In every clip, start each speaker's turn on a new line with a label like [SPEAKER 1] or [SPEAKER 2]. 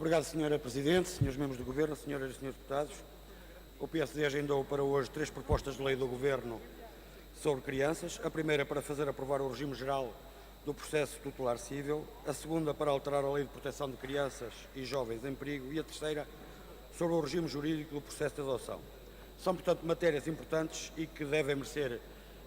[SPEAKER 1] Obrigado, Sra. Presidente, Srs. Membros do Governo, Senhoras e Srs. Deputados. O PSD agendou para hoje 3 propostas de lei do Governo sobre crianças. A primeira para fazer aprovar o regime geral do processo tutelar civil, a segunda para alterar a Lei de Proteção de Crianças e Jovens em Perigo e a terceira sobre o regime jurídico do processo de adoção. São, portanto, matérias importantes e que devem merecer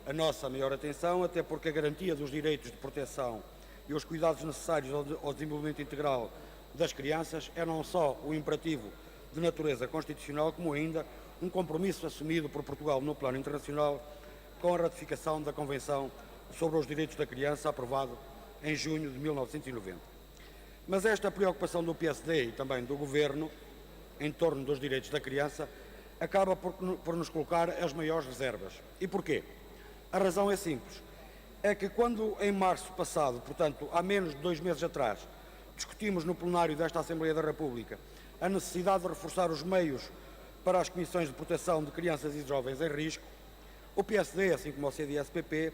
[SPEAKER 1] a nossa maior atenção, até porque a garantia dos direitos de proteção e os cuidados necessários ao desenvolvimento integral das crianças é não só um imperativo de natureza constitucional, como ainda um compromisso assumido por Portugal no plano internacional com a ratificação da Convenção sobre os Direitos da Criança, aprovado em junho de 1990. Mas esta preocupação do PSD e também do Governo em torno dos direitos da criança acaba por nos colocar as maiores reservas. E porquê? A razão é simples. É que quando em março passado, portanto há menos de 2 meses atrás, discutimos no plenário desta Assembleia da República a necessidade de reforçar os meios para as comissões de proteção de crianças e jovens em risco, o PSD, assim como o CDS-PP,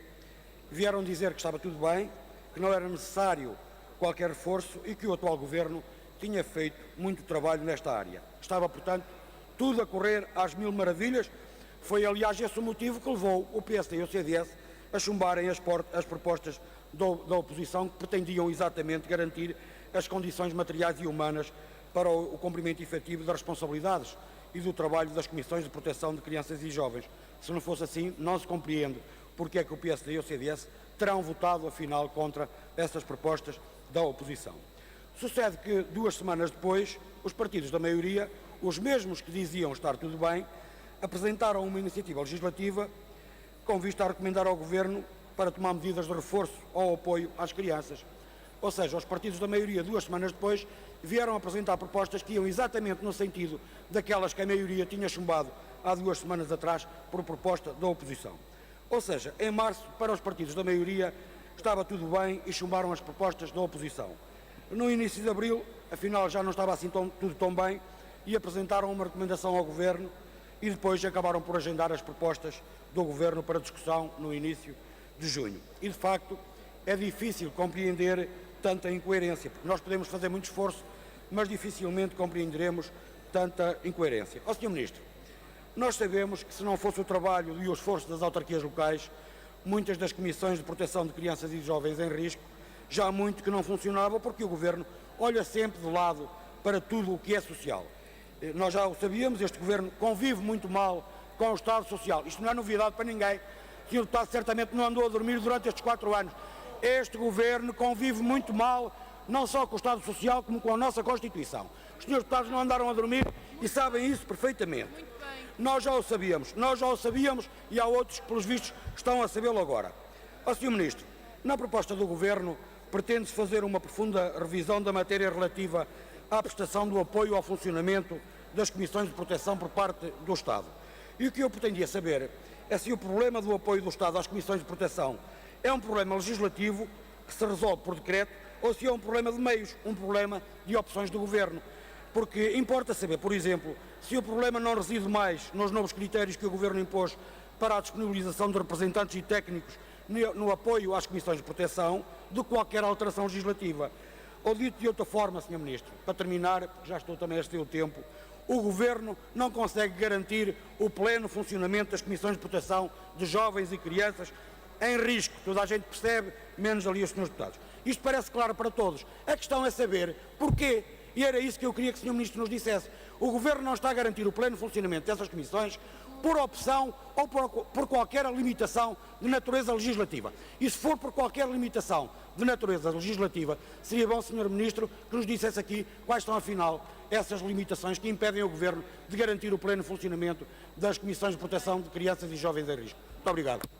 [SPEAKER 1] vieram dizer que estava tudo bem, que não era necessário qualquer reforço e que o atual Governo tinha feito muito trabalho nesta área. Estava, portanto, tudo a correr às mil maravilhas. Foi, aliás, esse o motivo que levou o PSD e o CDS a chumbarem as propostas da oposição, que pretendiam exatamente garantir as condições materiais e humanas para o cumprimento efetivo das responsabilidades e do trabalho das comissões de proteção de crianças e jovens. Se não fosse assim, não se compreende porque é que o PSD e o CDS terão votado, afinal, contra essas propostas da oposição. Sucede que, 2 semanas depois, os partidos da maioria, os mesmos que diziam estar tudo bem, apresentaram uma iniciativa legislativa com vista a recomendar ao Governo para tomar medidas de reforço ao apoio às crianças. Ou seja, os partidos da maioria, 2 semanas depois, vieram apresentar propostas que iam exatamente no sentido daquelas que a maioria tinha chumbado há 2 semanas atrás por proposta da oposição. Ou seja, em março, para os partidos da maioria, estava tudo bem e chumbaram as propostas da oposição. No início de abril, afinal, já não estava assim tudo tão bem e apresentaram uma recomendação ao Governo e depois acabaram por agendar as propostas do Governo para discussão no início de junho. E, de facto, é difícil compreender tanta incoerência, porque nós podemos fazer muito esforço, mas dificilmente compreenderemos tanta incoerência. Ó, Sr. Ministro, nós sabemos que se não fosse o trabalho e o esforço das autarquias locais, muitas das comissões de proteção de crianças e jovens em risco já há muito que não funcionavam, porque o Governo olha sempre de lado para tudo o que é social. Nós já o sabíamos, este Governo convive muito mal com o Estado Social. Isto não é novidade para ninguém. O Sr. Deputado certamente não andou a dormir durante estes 4 anos. Este Governo convive muito mal, não só com o Estado Social, como com a nossa Constituição. Os Srs. Deputados não andaram a dormir e sabem isso perfeitamente. Nós já o sabíamos e há outros que, pelos vistos, estão a sabê-lo agora. Ó, Sr. Ministro, na proposta do Governo pretende-se fazer uma profunda revisão da matéria relativa à prestação do apoio ao funcionamento das comissões de proteção por parte do Estado. E o que eu pretendia saber é se o problema do apoio do Estado às comissões de proteção é um problema legislativo que se resolve por decreto ou se é um problema de meios, um problema de opções do Governo. Porque importa saber, por exemplo, se o problema não reside mais nos novos critérios que o Governo impôs para a disponibilização de representantes e técnicos no apoio às comissões de proteção de qualquer alteração legislativa. Ou dito de outra forma, Sr. Ministro, para terminar, porque já estou também a exceder o tempo, o Governo não consegue garantir o pleno funcionamento das comissões de proteção de jovens e crianças em risco. Toda a gente percebe, menos ali os Srs. Deputados. Isto parece claro para todos. A questão é saber porquê. E era isso que eu queria que o Sr. Ministro nos dissesse. O Governo não está a garantir o pleno funcionamento dessas comissões por opção ou por qualquer limitação de natureza legislativa. E se for por qualquer limitação de natureza legislativa, seria bom, Sr. Ministro, que nos dissesse aqui quais são, afinal, essas limitações que impedem o Governo de garantir o pleno funcionamento das comissões de proteção de crianças e jovens em risco. Muito obrigado.